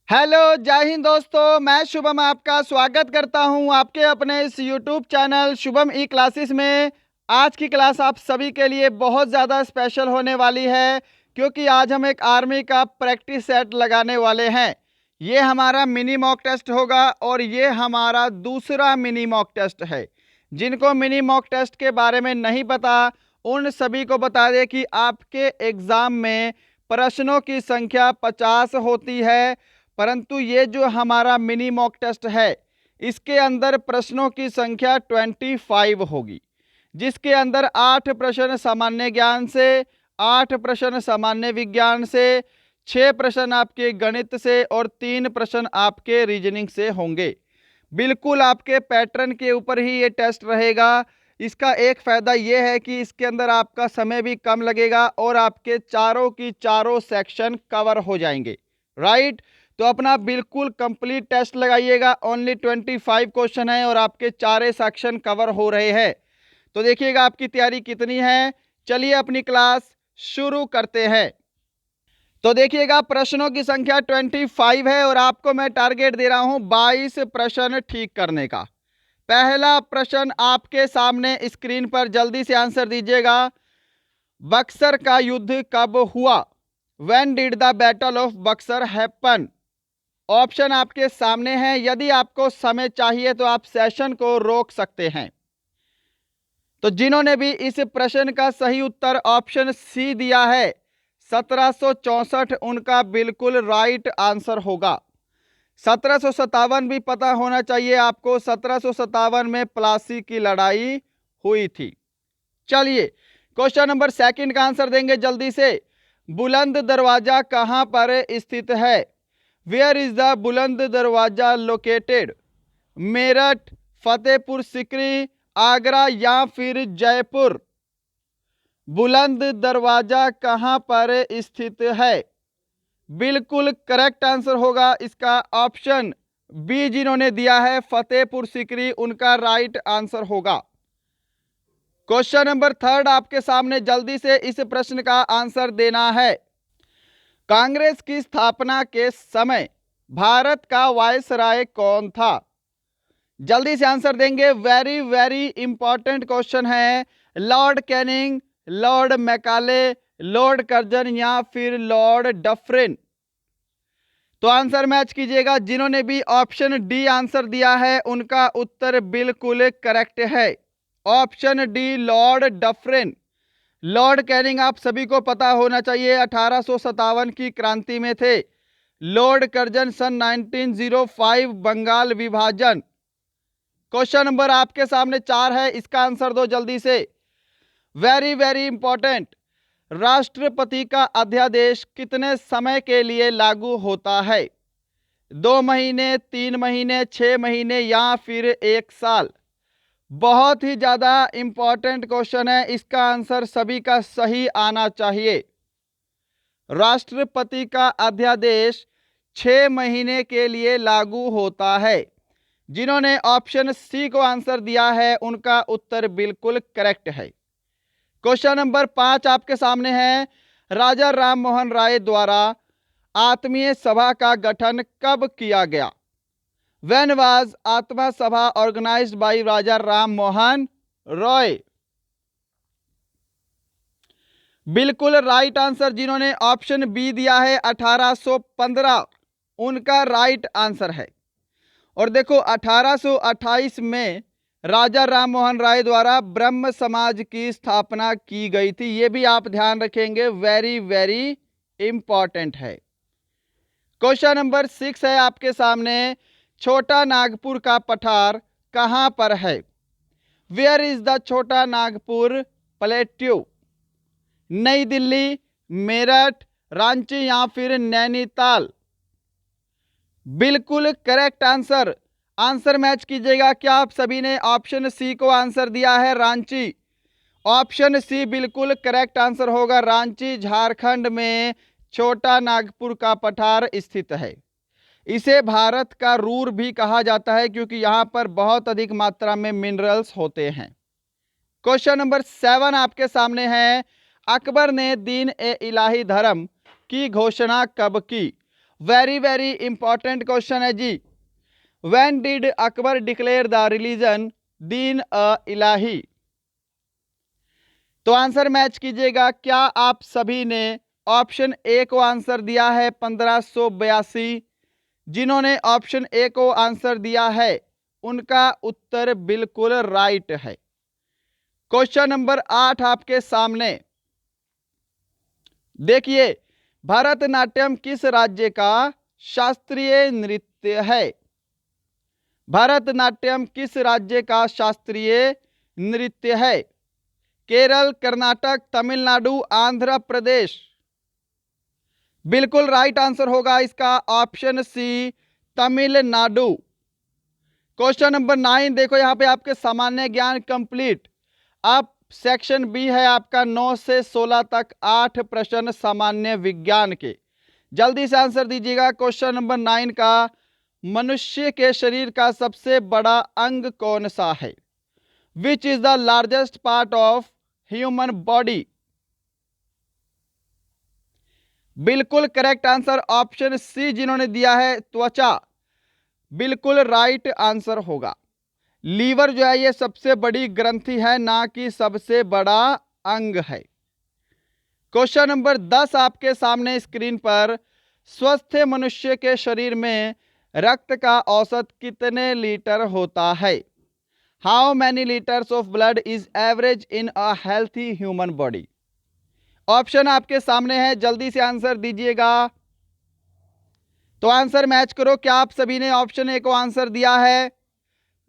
Hello, जय हिंद दोस्तों। मैं शुभम आपका स्वागत करता हूं आपके अपने इस यूट्यूब चैनल शुभम ई क्लासेस में। आज की क्लास आप सभी के लिए बहुत ज़्यादा स्पेशल होने वाली है, क्योंकि आज हम एक आर्मी का प्रैक्टिस सेट लगाने वाले हैं। ये हमारा मिनी मॉक टेस्ट होगा और ये हमारा दूसरा मिनी मॉक टेस्ट है। जिनको मिनी मॉक टेस्ट के बारे में नहीं पता, उन सभी को बता दें कि आपके एग्ज़ाम में प्रश्नों की संख्या 50 होती है, परंतु ये जो हमारा मिनी मॉक टेस्ट है, इसके अंदर प्रश्नों की संख्या 25 होगी, जिसके अंदर 8 प्रश्न सामान्य ज्ञान से, 8 प्रश्न सामान्य विज्ञान से, 6 प्रश्न आपके गणित से और 3 प्रश्न आपके रीजनिंग से होंगे। बिल्कुल आपके पैटर्न के ऊपर ही ये टेस्ट रहेगा। इसका एक फ़ायदा ये है कि इसके अंदर आपका समय भी कम लगेगा और आपके चारों की चारों सेक्शन कवर हो जाएंगे। राइट, तो अपना बिल्कुल कंप्लीट टेस्ट लगाइएगा। ओनली 25 क्वेश्चन है और आपके चारे सेक्शन कवर हो रहे हैं। तो देखिएगा आपकी तैयारी कितनी है। चलिए अपनी क्लास शुरू करते हैं। तो देखिएगा प्रश्नों की संख्या 25 है और आपको मैं टारगेट दे रहा हूं 22 प्रश्न ठीक करने का। पहला प्रश्न आपके सामने स्क्रीन पर, जल्दी से आंसर दीजिएगा। बक्सर का युद्ध कब हुआ? When did the battle of Buxar happen? Option आपके सामने हैं। यदि आपको समय चाहिए तो आप सेशन को रोक सकते हैं। तो जिन्होंने भी इस प्रश्न का सही उत्तर ऑप्शन सी दिया है 1764, उनका बिल्कुल राइट आंसर होगा। 1757 भी पता होना चाहिए आपको। 1757 में प्लासी की लड़ाई हुई थी। चलिए क्वेश्चन नंबर सेकंड का आंसर देंगे जल्दी से। बुलंद दरवाजा कहां पर स्थित है? वेयर इज द बुलंद दरवाजा लोकेटेड? मेरठ, फतेहपुर सिकरी, आगरा या फिर जयपुर? बुलंद दरवाजा कहां पर स्थित है? बिल्कुल करेक्ट आंसर होगा इसका ऑप्शन बी, जिन्होंने दिया है फतेहपुर सिकरी, उनका राइट आंसर होगा। क्वेश्चन नंबर थर्ड आपके सामने, जल्दी से इस प्रश्न का आंसर देना है। कांग्रेस की स्थापना के समय भारत का वायसराय कौन था? जल्दी से आंसर देंगे। वेरी वेरी इंपॉर्टेंट क्वेश्चन है। Lord Canning, Lord Macaulay, Lord Curzon या फिर लॉर्ड डफरिन? तो आंसर मैच कीजिएगा। जिन्होंने भी ऑप्शन डी आंसर दिया है उनका उत्तर बिल्कुल करेक्ट है। Option D, Lord Dufferin. Lord Canning आप सभी को पता होना चाहिए, 1857 की क्रांति में थे। लॉर्ड कर्जन सन 1905, बंगाल विभाजन। क्वेश्चन नंबर आपके सामने 4 है, इसका आंसर दो जल्दी से। Very very important. राष्ट्रपति का अध्यादेश कितने समय के लिए लागू होता है? 2 महीने, 3 महीने, 6 महीने या फिर 1 साल? बहुत ही ज्यादा इंपॉर्टेंट क्वेश्चन है, इसका आंसर सभी का सही आना चाहिए। राष्ट्रपति का अध्यादेश 6 महीने के लिए लागू होता है। जिन्होंने ऑप्शन सी को आंसर दिया है उनका उत्तर बिल्कुल करेक्ट है। क्वेश्चन नंबर 5 आपके सामने है। राजा राम मोहन राय द्वारा आत्मीय सभा का गठन कब किया गया? When was आत्मा सभा ऑर्गेनाइज्ड बाय राजा राम मोहन रॉय? बिल्कुल राइट आंसर, जिन्होंने ऑप्शन बी दिया है 1815, उनका राइट आंसर है। और देखो 1828 में राजा राम मोहन राय द्वारा ब्रह्म समाज की स्थापना की गई थी। ये भी आप ध्यान रखेंगे, वेरी वेरी इंपॉर्टेंट है। क्वेश्चन नंबर 6 है आपके सामने। छोटा नागपुर का पठार कहां पर है? वेयर इज द छोटा नागपुर प्लेट्यू? नई दिल्ली, मेरठ, रांची या फिर नैनीताल? बिल्कुल करेक्ट आंसर। आंसर मैच कीजिएगा। क्या आप सभी ने ऑप्शन सी को आंसर दिया है, रांची? ऑप्शन सी बिल्कुल करेक्ट आंसर होगा। रांची झारखंड में छोटा नागपुर का पठार स्थित है। इसे भारत का रूर भी कहा जाता है क्योंकि यहां पर बहुत अधिक मात्रा में मिनरल्स होते हैं। क्वेश्चन नंबर 7 आपके सामने है। अकबर ने दीन ए इलाही धर्म की घोषणा कब की? वेरी इंपॉर्टेंट क्वेश्चन है जी। When did Akbar declare the religion Din Ilahi? तो आंसर मैच कीजिएगा। क्या आप सभी ने ऑप्शन ए को आंसर दिया है 1582? जिन्होंने ऑप्शन ए को आंसर दिया है उनका उत्तर बिल्कुल राइट है। क्वेश्चन नंबर 8 आपके सामने देखिए, भरतनाट्यम किस राज्य का शास्त्रीय नृत्य है? भरतनाट्यम किस राज्य का शास्त्रीय नृत्य है? केरल, कर्नाटक, तमिलनाडु, आंध्र प्रदेश? बिल्कुल राइट आंसर होगा इसका option C, Tamil Nadu. Question number 9 देखो, यहां पे आपके सामान्य ज्ञान कंप्लीट। अब सेक्शन बी है आपका 9 से 16 तक 8 प्रश्न सामान्य विज्ञान के। जल्दी से आंसर दीजिएगा। क्वेश्चन नंबर 9 का, मनुष्य के शरीर का सबसे बड़ा अंग कौन सा है? Which is the largest part of human body? बिल्कुल करेक्ट आंसर ऑप्शन सी जिन्होंने दिया है, त्वचा। बिल्कुल राइट आंसर होगा। लीवर जो है ये सबसे बड़ी ग्रंथि है, ना कि सबसे बड़ा अंग है। क्वेश्चन नंबर 10 आपके सामने स्क्रीन पर, स्वस्थ मनुष्य के शरीर में रक्त का औसत कितने लीटर होता है? How many litres of blood is average in a healthy human body? Option आपके सामने है, जल्दी से आंसर दीजिएगा। तो आंसर मैच करो। क्या आप सभी ने ऑप्शन ए को आंसर दिया है?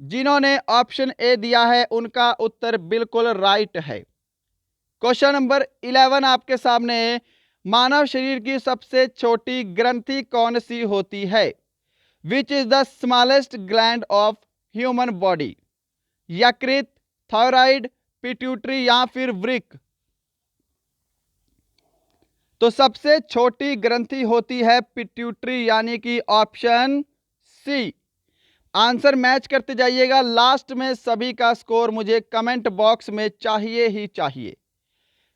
जिन्होंने ऑप्शन ए दिया है उनका उत्तर बिल्कुल राइट है। क्वेश्चन नंबर 11 आपके सामने, मानव शरीर की सबसे छोटी ग्रंथि कौन सी होती है? Which is the smallest gland of human body? यकृत, थायराइड, पिट्यूटरी या फिर वृक्क? तो सबसे छोटी ग्रंथि होती है पिट्यूटरी, यानी कि ऑप्शन सी। आंसर मैच करते जाइएगा। लास्ट में सभी का स्कोर मुझे कमेंट बॉक्स में चाहिए ही चाहिए।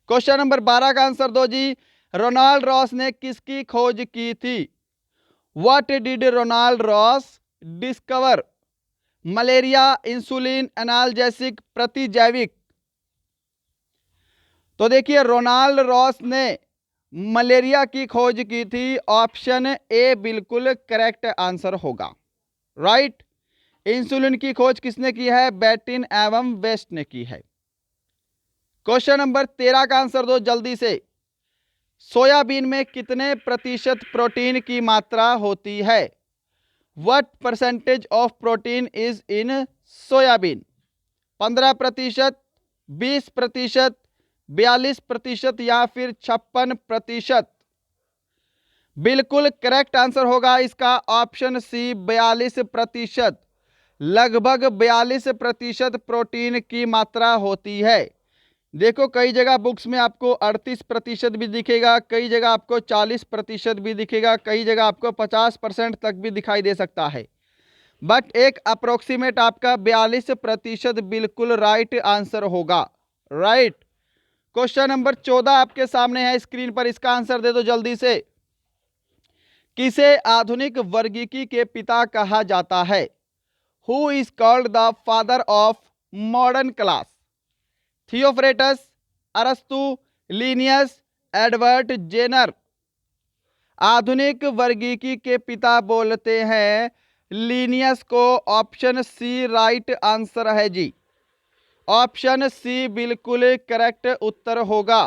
क्वेश्चन नंबर 12 का आंसर दो जी। रोनाल्ड रॉस ने किसकी खोज की थी? What did Ronald Ross discover? Malaria, insulin, analgesic, प्रतिजैविक? तो देखिए, रोनाल्ड रॉस ने मलेरिया की खोज की थी। ऑप्शन ए बिल्कुल करेक्ट आंसर होगा, राइट। इंसुलिन की खोज किसने की है? बेटिन एवं वेस्ट ने की है। क्वेश्चन नंबर 13 का आंसर दो जल्दी से। सोयाबीन में कितने प्रतिशत प्रोटीन की मात्रा होती है? What percentage of protein is in soybean? 15%, 20%, 42% या फिर 56%? बिल्कुल करेक्ट आंसर होगा इसका ऑप्शन सी, 42%। लगभग 42% प्रोटीन की मात्रा होती है। देखो, कई जगह बुक्स में आपको 38% भी दिखेगा, कई जगह आपको 40% भी दिखेगा, कई जगह आपको 50% तक भी दिखाई दे सकता है, बट एक अप्रोक्सीमेट आपका 42% बिल्कुल राइट आंसर होगा, राइट। क्वेश्चन नंबर 14 आपके सामने है स्क्रीन पर, इसका आंसर दे दो जल्दी से। किसे आधुनिक वर्गीकी के पिता कहा जाता है? Who is called the father of modern class? Theophrastus, अरस्तु, लीनियस, एडवर्ड जेनर? आधुनिक वर्गीकी के पिता बोलते हैं लीनियस को। ऑप्शन सी राइट आंसर है जी। ऑप्शन सी बिल्कुल करेक्ट उत्तर होगा।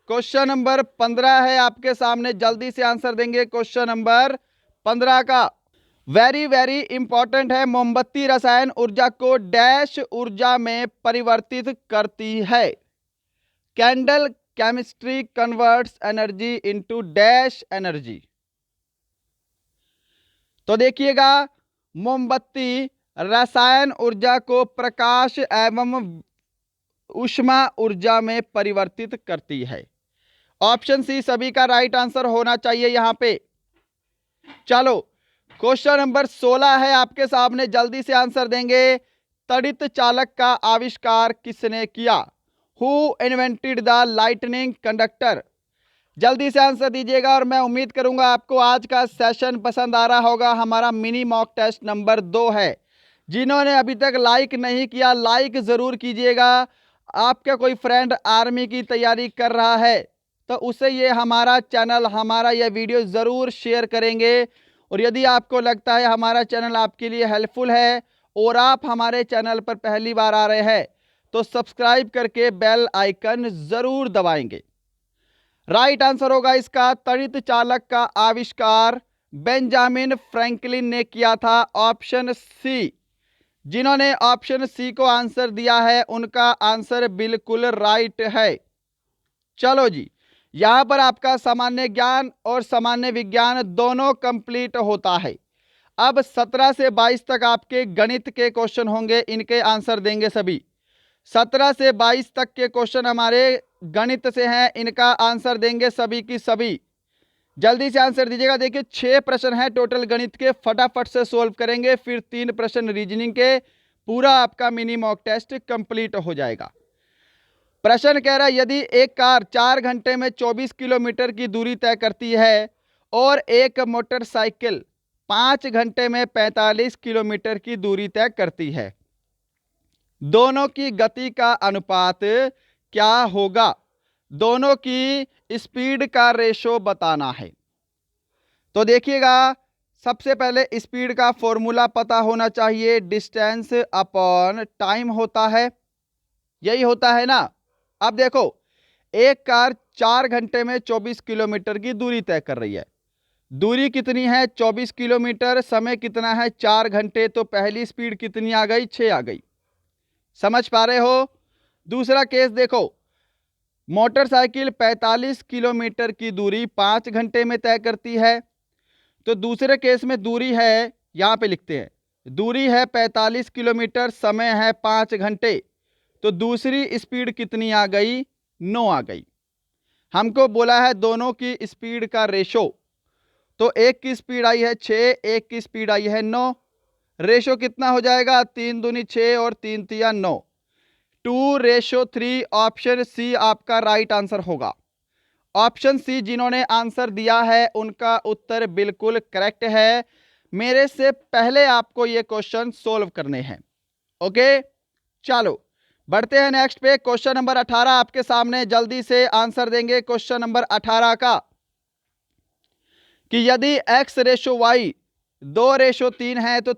क्वेश्चन नंबर 15 है आपके सामने, जल्दी से आंसर देंगे। क्वेश्चन नंबर 15 का वेरी इंपॉर्टेंट है। मोमबत्ती रसायन ऊर्जा को डैश ऊर्जा में परिवर्तित करती है? Candle chemistry converts energy into dash energy? तो देखिएगा, मोमबत्ती रसायन ऊर्जा को प्रकाश एवं ऊष्मा ऊर्जा में परिवर्तित करती है। ऑप्शन सी सभी का राइट आंसर होना चाहिए यहां पे। चलो, क्वेश्चन नंबर 16 है आपके सामने, जल्दी से आंसर देंगे। तड़ित चालक का आविष्कार किसने किया? Who invented the lightning conductor? जल्दी से आंसर दीजिएगा और मैं उम्मीद करूंगा आपको आज का सेशन पसंद आ रहा होगा। हमारा मिनी मॉक टेस्ट नंबर 2 है। जिन्होंने अभी तक लाइक नहीं किया, लाइक ज़रूर कीजिएगा। आपका कोई फ्रेंड आर्मी की तैयारी कर रहा है तो उसे ये हमारा चैनल, हमारा यह वीडियो ज़रूर शेयर करेंगे। और यदि आपको लगता है हमारा चैनल आपके लिए हेल्पफुल है और आप हमारे चैनल पर पहली बार आ रहे हैं तो सब्सक्राइब करके बेल आइकन ज़रूर दबाएंगे। राइट आंसर होगा इसका तड़ित चालक का आविष्कार बेंजामिन फ्रैंकलिन ने किया था, ऑप्शन सी। जिन्होंने ऑप्शन सी को आंसर दिया है उनका आंसर बिल्कुल राइट है। चलो जी, यहां पर आपका सामान्य ज्ञान और सामान्य विज्ञान दोनों कंप्लीट होता है। अब 17 से 22 तक आपके गणित के क्वेश्चन होंगे, इनके आंसर देंगे सभी। 17 से 22 तक के क्वेश्चन हमारे गणित से हैं, इनका आंसर देंगे सभी की सभी। जल्दी से आंसर दीजिएगा। देखिए 6 प्रश्न हैं टोटल गणित के, फटाफट से सोल्व करेंगे, फिर 3 प्रश्न रीजनिंग के, पूरा आपका मिनी मॉक टेस्ट कंप्लीट हो जाएगा। प्रश्न कह रहा है यदि एक कार 4 घंटे में 24 किलोमीटर की दूरी तय करती है और एक मोटरसाइकिल 5 घंटे में 45 किलोमीटर की दूरी तय करती है, दोनों की गति का अनुपात क्या होगा? दोनों की स्पीड का रेशो बताना है। तो देखिएगा, सबसे पहले स्पीड का फॉर्मूला पता होना चाहिए, डिस्टेंस अपॉन टाइम होता है, यही होता है ना। अब देखो, एक कार 4 घंटे में 24 किलोमीटर की दूरी तय कर रही है। दूरी कितनी है? 24 किलोमीटर। समय कितना है? 4 घंटे। तो पहली स्पीड कितनी आ गई? 6 आ गई। समझ पा रहे हो? दूसरा केस देखो, मोटरसाइकिल 45 किलोमीटर की दूरी 5 घंटे में तय करती है। तो दूसरे केस में दूरी है, यहां पे लिखते हैं, दूरी है 45 किलोमीटर, समय है 5 घंटे। तो दूसरी स्पीड कितनी आ गई? 9 आ गई। हमको बोला है दोनों की स्पीड का रेशो। तो एक की स्पीड आई है 6, एक की स्पीड आई है 9। रेशो कितना हो जाएगा? 3 दूनी 6 और 3 तिया 9, 2:3। ऑप्शन सी आपका राइट आंसर होगा। ऑप्शन सी जिन्होंने आंसर दिया है उनका उत्तर बिल्कुल करेक्ट है। मेरे से पहले आपको ये क्वेश्चन सोल्व करने हैं। ओके, चलो बढ़ते हैं नेक्स्ट पे। क्वेश्चन नंबर 18 आपके सामने, जल्दी से आंसर देंगे क्वेश्चन नंबर 18 का कि यदि x/y 2:3 है तो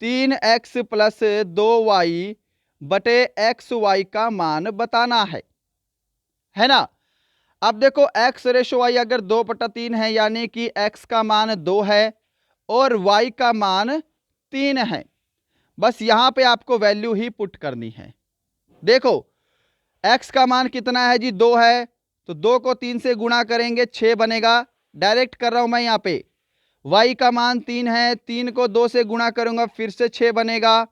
3x प्लस 2y बटे xy का मान बताना है ना। अब देखो x/y अगर 2/3 है यानी कि x का मान 2 है और y का मान 3 है। बस यहां पे आपको वैल्यू ही पुट करनी है। देखो x का मान कितना है जी? 2 है, तो 2 को 3 से गुणा करेंगे 6 बनेगा। डायरेक्ट कर रहा हूं मैं यहाँ पे। y का मान 3 है, 3 को 2 से गुणा करूंगा फिर से 6 बनेगा।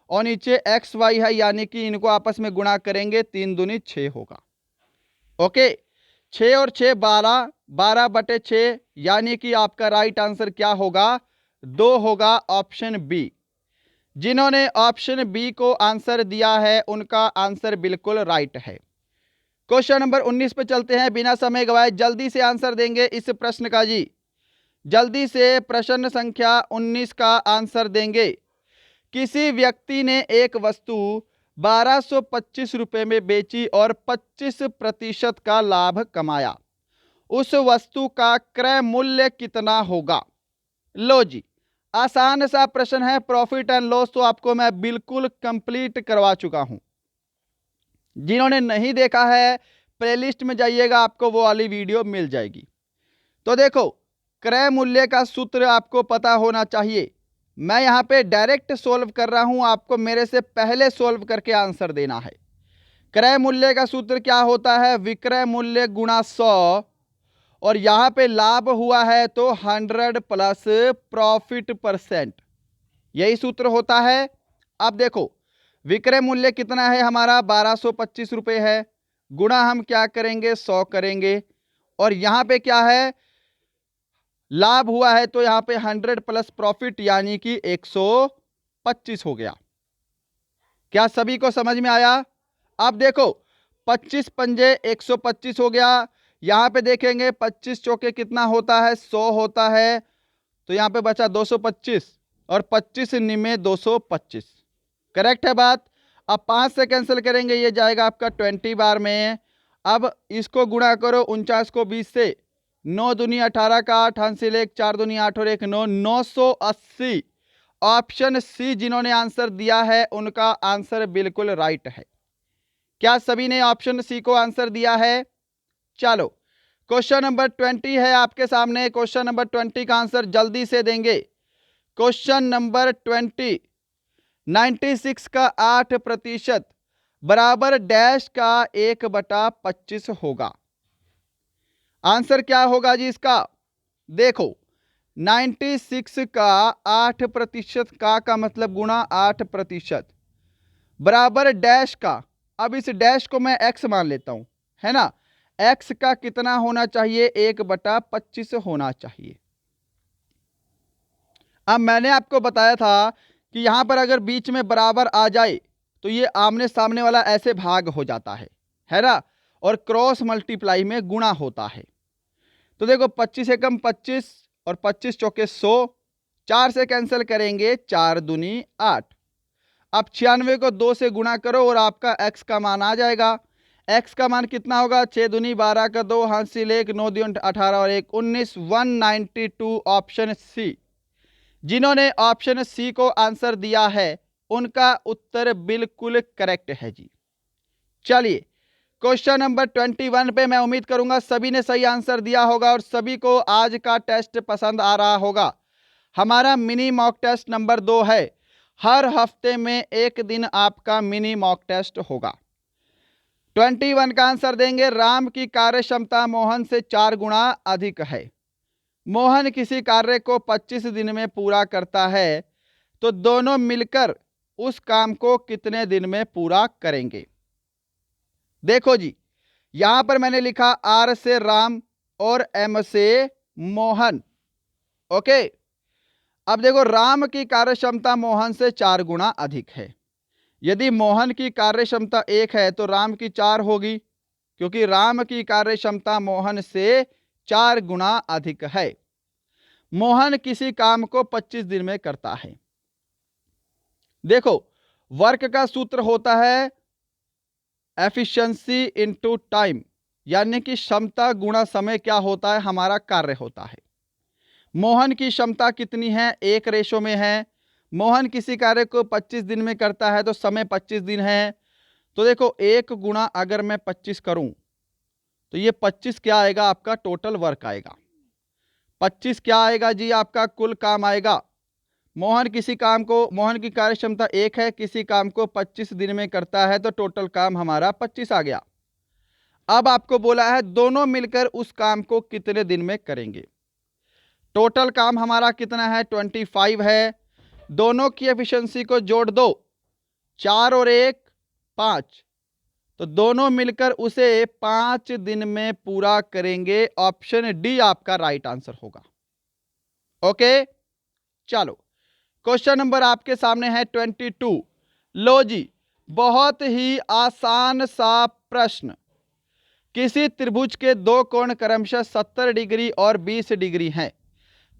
और नीचे एक्स वाई है यानी कि इनको आपस में गुणा करेंगे, 3 दूनी 6 होगा। ओके, 6 और 6 12, 12/6 यानी कि आपका राइट आंसर क्या होगा? 2 होगा, ऑप्शन बी। जिन्होंने ऑप्शन बी को आंसर दिया है उनका आंसर बिल्कुल राइट है। क्वेश्चन नंबर 19 पे चलते हैं, बिना समय गवाए जल्दी से आंसर देंगे इस प्रश्न का जी। जल्दी से प्रश्न संख्या 19 का आंसर देंगे। किसी व्यक्ति ने एक वस्तु 1225 रुपए में बेची और 25% का लाभ कमाया। उस वस्तु का क्रय मूल्य कितना होगा? लो जी, आसान सा प्रश्न है। प्रॉफिट एंड लॉस तो आपको मैं बिल्कुल कंप्लीट करवा चुका हूं। जिन्होंने नहीं देखा है प्लेलिस्ट में जाइएगा, आपको वो वाली वीडियो मिल जाएगी। तो देखो, क्रय मूल्य का सूत्र आपको पता होना चाहिए। मैं यहां पे डायरेक्ट सोल्व कर रहा हूं, आपको मेरे से पहले सोल्व करके आंसर देना है। क्रय मूल्य का सूत्र क्या होता है? विक्रय मूल्य गुणा 100, और यहां पे लाभ हुआ है तो 100 प्लस प्रॉफिट %, यही सूत्र होता है। अब देखो, विक्रय मूल्य कितना है हमारा? 1225 रुपए है, गुणा हम क्या करेंगे? 100 करेंगे। और यहां पे क्या है? लाभ हुआ है तो यहां पे 100 प्लस प्रॉफिट यानी कि 125 हो गया। क्या सभी को समझ में आया? अब देखो, 25 पंजे 125 हो गया, यहाँ पे देखेंगे 25 चौके कितना होता है, 100 होता है। तो यहाँ पे बचा 225 और 25 निमे 225, करेक्ट है बात। अब 5 से कैंसिल करेंगे, ये जाएगा आपका 20 बार में। अब इसको गुणा करो 49 को 20 से, 9 दूनी 18 का 8, हासिल 1, 4 दूनी 8 और 1 9, 980। ऑप्शन सी जिन्होंने आंसर दिया है उनका आंसर बिल्कुल राइट है। क्या सभी ने ऑप्शन सी को आंसर दिया है? चलो क्वेश्चन नंबर 20 है आपके सामने। क्वेश्चन नंबर 20 का आंसर जल्दी से देंगे। क्वेश्चन नंबर 20, 96 का 8% बराबर डैश का 1/25 होगा। आंसर क्या होगा जी इसका? देखो 96 का 8% का मतलब गुणा 8% बराबर डैश का, अब इस डैश को मैं x मान लेता हूं, है ना। x का कितना होना चाहिए? 1/25 होना चाहिए। अब मैंने आपको बताया था कि यहां पर अगर बीच में बराबर आ जाए तो ये आमने सामने वाला ऐसे भाग हो जाता है ना, और क्रॉस मल्टीप्लाई में गुणा होता है। तो देखो 25 से कम 25 और 25 चौके 100, 4 से कैंसिल करेंगे, 4 दूनी 8। अब 96 को 2 से गुणा करो और आपका x का मान आ जाएगा। x का मान कितना होगा? 6 दूनी 12 का 2, हासिल 1, 9 दूनी 18 और 1 19, 192। Option C. जिन्होंने ऑप्शन सी को आंसर दिया है उनका उत्तर बिल्कुल करेक्ट है जी। चलिए क्वेश्चन नंबर 21 पे मैं उम्मीद करूंगा सभी ने सही आंसर दिया होगा और सभी को आज का टेस्ट पसंद आ रहा होगा। हमारा मिनी मॉक टेस्ट नंबर 2 है। हर हफ्ते में एक दिन आपका मिनी मॉक टेस्ट होगा। 21 का आंसर देंगे, राम की कार्य क्षमता मोहन से 4 गुना अधिक है। मोहन किसी कार्य को 25 दिन में पूरा करता है, तो दोनों मिलकर उस काम को कितने दिन में पूरा करेंगे? देखो जी, यहां पर मैंने लिखा आर से राम और एम से मोहन। ओके, अब देखो राम की कार्य क्षमता मोहन से 4 गुना अधिक है। यदि मोहन की कार्य क्षमता 1 है तो राम की 4 होगी, क्योंकि राम की कार्य क्षमता मोहन से 4 गुना अधिक है। मोहन किसी काम को 25 दिन में करता है। देखो वर्क का सूत्र होता है एफिशिएंसी इनटू टाइम, यानी कि क्षमता गुणा समय क्या होता है? हमारा कार्य होता है। मोहन की क्षमता कितनी है? 1 रेशो में है। मोहन किसी कार्य को 25 दिन में करता है तो समय 25 दिन है। तो देखो 1 गुणा अगर मैं 25 करूं तो ये 25 क्या आएगा? आपका टोटल वर्क आएगा। 25 क्या आएगा जी? आपका कुल काम आएगा। मोहन की कार्य क्षमता 1 है, किसी काम को 25 दिन में करता है तो टोटल काम हमारा 25 आ गया। अब आपको बोला है दोनों मिलकर उस काम को कितने दिन में करेंगे। टोटल काम हमारा कितना है? 25 है। दोनों की एफिशिएंसी को जोड़ दो, 4 और 1 5, तो दोनों मिलकर उसे 5 दिन में पूरा करेंगे। ऑप्शन डी आपका राइट आंसर होगा। ओके, चलो क्वेश्चन नंबर आपके सामने है 22। लो जी, बहुत ही आसान सा प्रश्न। किसी त्रिभुज के 2 कोण क्रमशः 70 डिग्री और 20 डिग्री हैं,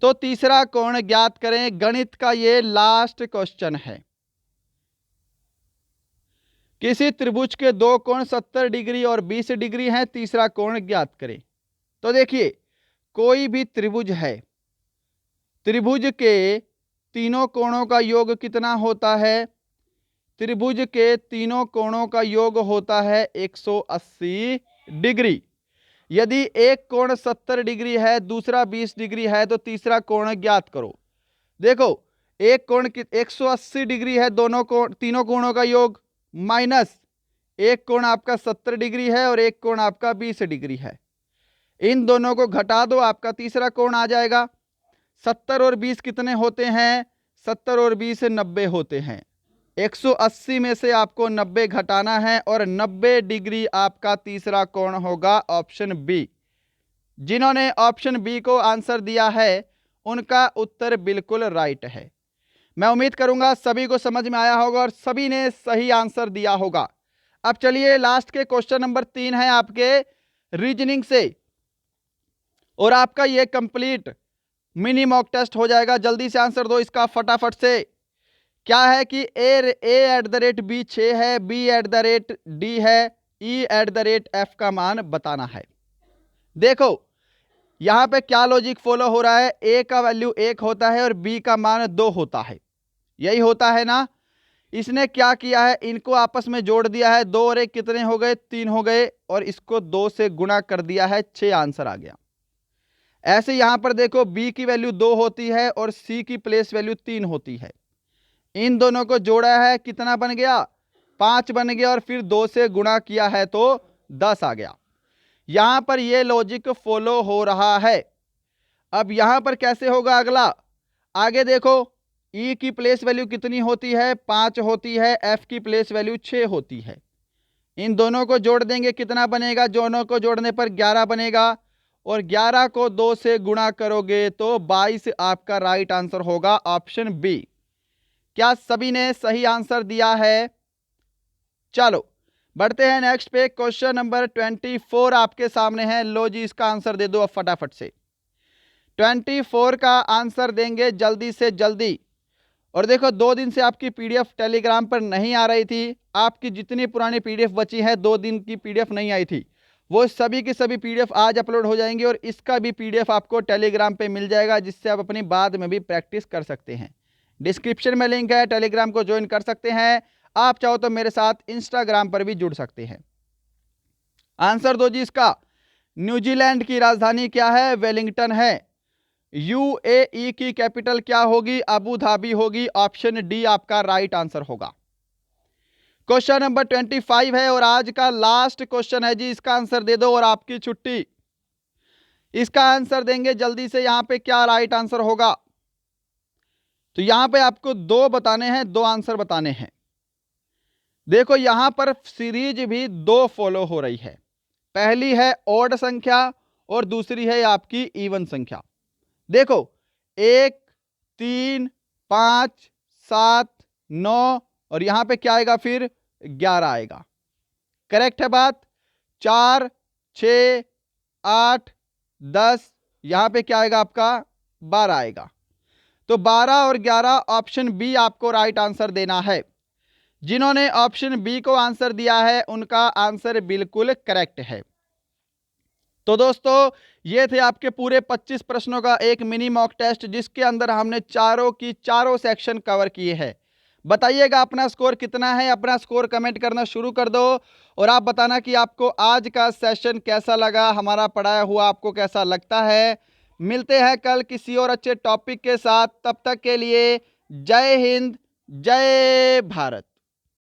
तो तीसरा कोण ज्ञात करें। गणित का ये लास्ट क्वेश्चन है। किसी त्रिभुज के 2 कोण 70 डिग्री और 20 डिग्री हैं, तीसरा कोण ज्ञात करें। तो देखिए कोई भी त्रिभुज है, त्रिभुज के तीनों कोणों का योग कितना होता है? त्रिभुज के तीनों कोणों का योग होता है 180 डिग्री। यदि एक कोण 70 डिग्री है, दूसरा 20 डिग्री है, तो तीसरा कोण ज्ञात करो। देखो एक कोण 180 डिग्री है, तीनों कोणों का योग, माइनस एक कोण आपका 70 डिग्री है और एक कोण आपका 20 डिग्री है। इन दोनों को घटा दो, आपका तीसरा कोण आ जाएगा। 70 और 20 कितने होते हैं? 70 और 20 90 होते हैं। 180 में से आपको 90 घटाना है और 90 डिग्री आपका तीसरा कोण होगा। Option B. जिन्होंने ऑप्शन बी को आंसर दिया है उनका उत्तर बिल्कुल राइट है। मैं उम्मीद करूंगा सभी को समझ में आया होगा और सभी ने सही आंसर दिया होगा। अब चलिए लास्ट के क्वेश्चन नंबर 3 है आपके रीजनिंग से। और आपका ये कंप्लीट मिनी मॉक टेस्ट हो जाएगा। जल्दी से आंसर दो इसका फटाफट से। क्या है कि a@b 6 है, b@d है, e@f का मान बताना है। देखो यहां पे क्या लॉजिक फॉलो हो रहा है, a का वैल्यू 1 होता है और b का मान 2 होता है, यही होता है ना। इसने क्या किया है, इनको आपस में जोड़ दिया है, 2 और 1 कितने हो गए, 3 हो गए, और इसको 2 से गुणा कर दिया है, 6 आंसर आ गया। ऐसे यहां पर देखो b की वैल्यू 2 होती है और c की प्लेस वैल्यू 3 होती है, इन दोनों को जोड़ा है, कितना बन गया, 5 बन गया, और फिर 2 से गुणा किया है तो 10 आ गया। यहां पर यह लॉजिक फॉलो हो रहा है। अब यहां पर कैसे होगा अगला, आगे देखो e की प्लेस वैल्यू कितनी होती है, 5 होती है, f की प्लेस वैल्यू 6 होती है, इन दोनों को जोड़ देंगे, कितना बनेगा, दोनों को जोड़ने पर 11 बनेगा, और 11 को 2 से गुणा करोगे तो 22 आपका राइट आंसर होगा, ऑप्शन बी। क्या सभी ने सही आंसर दिया है? चलो बढ़ते हैं नेक्स्ट पे। क्वेश्चन नंबर 24 आपके सामने है, लो जी इसका आंसर दे दो अब फटाफट से। 24 का आंसर देंगे जल्दी से जल्दी। और देखो 2 दिन से आपकी पीडीएफ टेलीग्राम पर नहीं आ रही थी, आपकी जितनी पुरानी पीडीएफ बची है, 2 दिन की पीडीएफ नहीं आई थी, वो सभी की सभी पीडीएफ आज अपलोड हो जाएंगी, और इसका भी पीडीएफ आपको टेलीग्राम पे मिल जाएगा, जिससे आप अपनी बाद में भी प्रैक्टिस कर सकते हैं। डिस्क्रिप्शन में लिंक है, टेलीग्राम को ज्वाइन कर सकते हैं। आप चाहो तो मेरे साथ इंस्टाग्राम पर भी जुड़ सकते हैं। आंसर दो जी इसका। न्यूजीलैंड की राजधानी क्या है, वेलिंगटन है। यूएई की कैपिटल क्या होगी, अबू धाबी होगी, ऑप्शन डी आपका राइट आंसर होगा। क्वेश्चन नंबर 25 है और आज का लास्ट क्वेश्चन है जी, इसका आंसर दे दो और आपकी छुट्टी। इसका आंसर देंगे जल्दी से, यहां पे क्या राइट आंसर होगा। तो यहां पे आपको 2 बताने हैं, 2 आंसर बताने हैं। देखो यहां पर सीरीज भी 2 फॉलो हो रही है, पहली है ऑड संख्या और दूसरी है आपकी इवन संख्या। देखो 1 3 5 7 9 और यहां पे क्या आएगा, फिर 11 आएगा, करेक्ट है बात। 4 6 8 10, यहां पे क्या आएगा आपका, 12 आएगा। तो 12 और 11 ऑप्शन बी आपको राइट आंसर देना है। जिन्होंने ऑप्शन बी को आंसर दिया है उनका आंसर बिल्कुल करेक्ट है। तो दोस्तों ये थे आपके पूरे 25 प्रश्नों का एक मिनी मॉक टेस्ट, जिसके अंदर हमने चारों की चारों सेक्शन कवर किए हैं। बताइएगा अपना स्कोर कितना है, अपना स्कोर कमेंट करना शुरू कर दो, और आप बताना कि आपको आज का सेशन कैसा लगा, हमारा पढ़ाया हुआ आपको कैसा लगता है। मिलते हैं कल किसी और अच्छे टॉपिक के साथ, तब तक के लिए जय हिंद जय भारत।